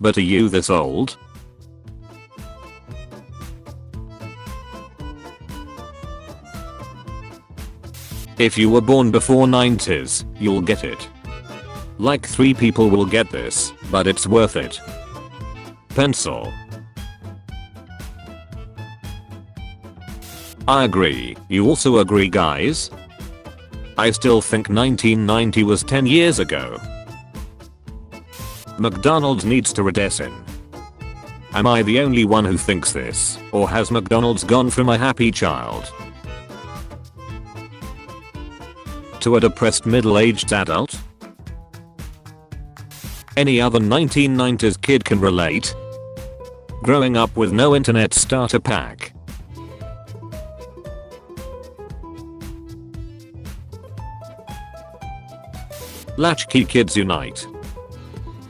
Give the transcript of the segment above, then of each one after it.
But are you this old? If you were born before 90s, you'll get it. Like 3 people will get this, but it's worth it. Pencil. I agree. You also agree, guys? I still think 1990 was 10 years ago. McDonald's needs to redesign. Am I the only one who thinks this, or has McDonald's gone from a happy child to a depressed middle-aged adult? Any other 1990s kid can relate. Growing up with no internet starter pack. Latchkey Kids Unite.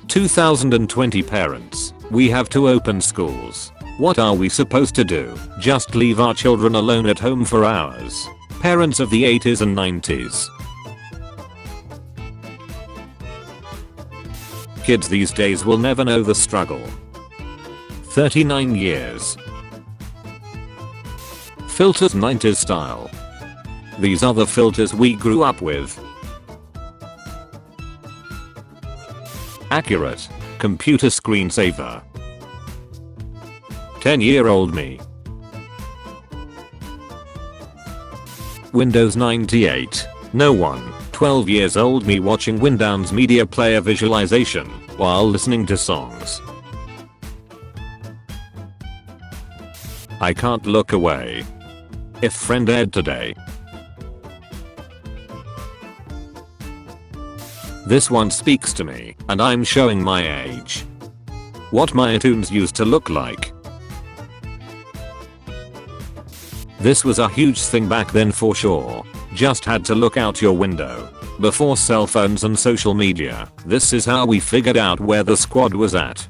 2020 parents, we have to open schools. What are we supposed to do? Just leave our children alone at home for hours? Parents of the 80s and 90s. Kids these days will never know the struggle. 39 years. Filters 90s style. These are the filters we grew up with. Accurate. Computer screensaver. 10-year-old me. Windows 98. No one. 12 years old me watching Windows Media Player visualization while listening to songs. I can't look away. If friend Ed today. This one speaks to me, and I'm showing my age. What my iTunes used to look like. This was a huge thing back then for sure. Just had to look out your window. Before cell phones and social media, this is how we figured out where the squad was at.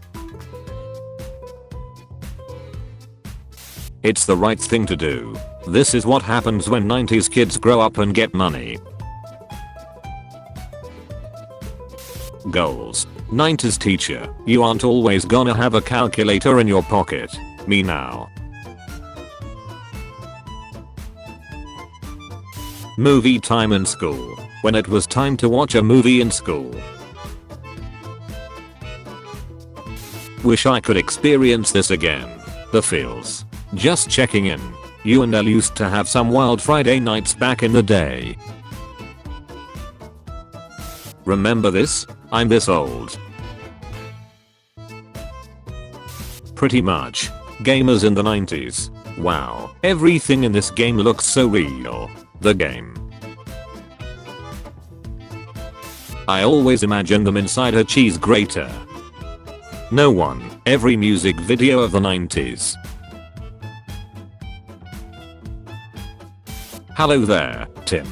It's the right thing to do. This is what happens when 90s kids grow up and get money. Goals. 90s teacher, you aren't always gonna have a calculator in your pocket. Me now. Movie time in school. When it was time to watch a movie in school. Wish I could experience this again. The feels. Just checking in. You and Elle used to have some wild Friday nights back in the day. Remember this? I'm this old. Pretty much. Gamers in the 90s. Wow. Everything in this game looks so real. The game. I always imagine them inside a cheese grater. No one. Every music video of the 90s. Hello there, Tim.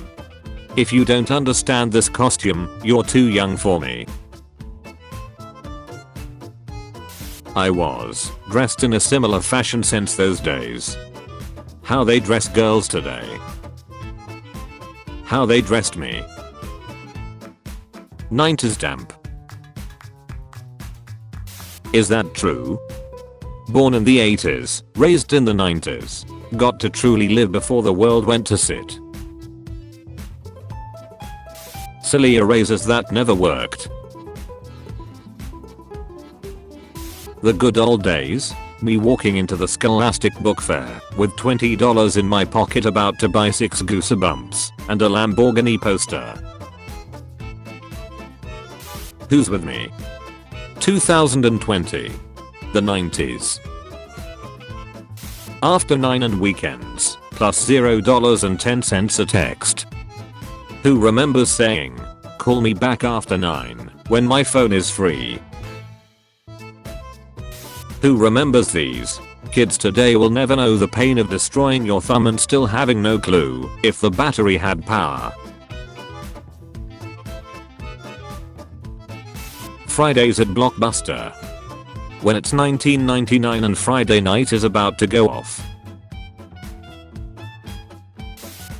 If you don't understand this costume, you're too young for me. I was dressed in a similar fashion since those days. How they dress girls today. How they dressed me. 90s damp. Is that true? Born in the 80s, raised in the 90s. Got to truly live before the world went to sit. Silly erasers that never worked. The good old days? Me walking into the Scholastic Book Fair with $20 in my pocket about to buy 6 Goosebumps and a Lamborghini poster. Who's with me? 2020. The 90s. After 9 and weekends, plus $0.10 a text. Who remembers saying, call me back after 9, when my phone is free? Who remembers these? Kids today will never know the pain of destroying your thumb and still having no clue if the battery had power. Fridays at Blockbuster. When it's 1999 and Friday night is about to go off.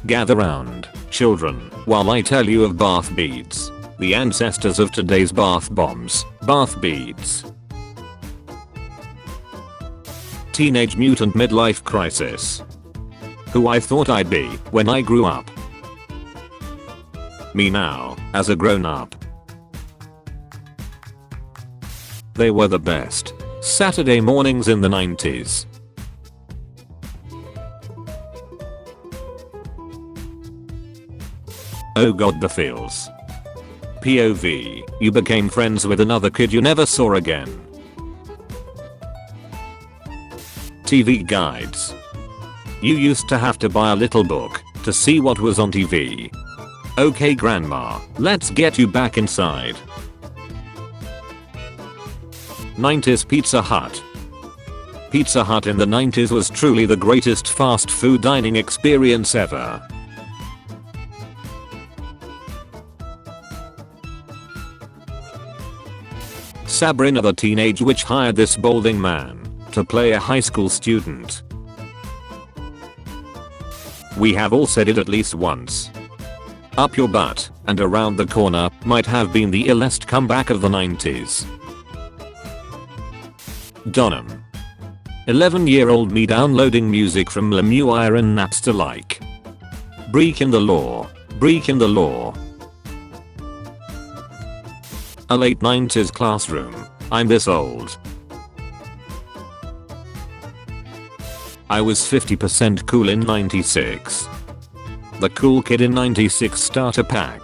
Gather round, children, while I tell you of bath beads, the ancestors of today's bath bombs, bath beads. Teenage Mutant Midlife Crisis. Who I thought I'd be when I grew up. Me now, as a grown up. They were the best. Saturday mornings in the 90s. Oh god, the feels. POV, you became friends with another kid you never saw again. TV guides. You used to have to buy a little book to see what was on TV. Okay grandma, let's get you back inside. 90s Pizza Hut. Pizza Hut in the 90s was truly the greatest fast food dining experience ever. Sabrina the Teenage Witch hired this balding man to play a high school student. We have all said it at least once. Up your butt and around the corner might have been the illest comeback of the 90s. Donham. 11-year-old me downloading music from LimeWire and Napster like. Breaking the law. Breaking the law. A late 90s classroom. I'm this old. I was 50% cool in 96. The cool kid in 96 starter pack.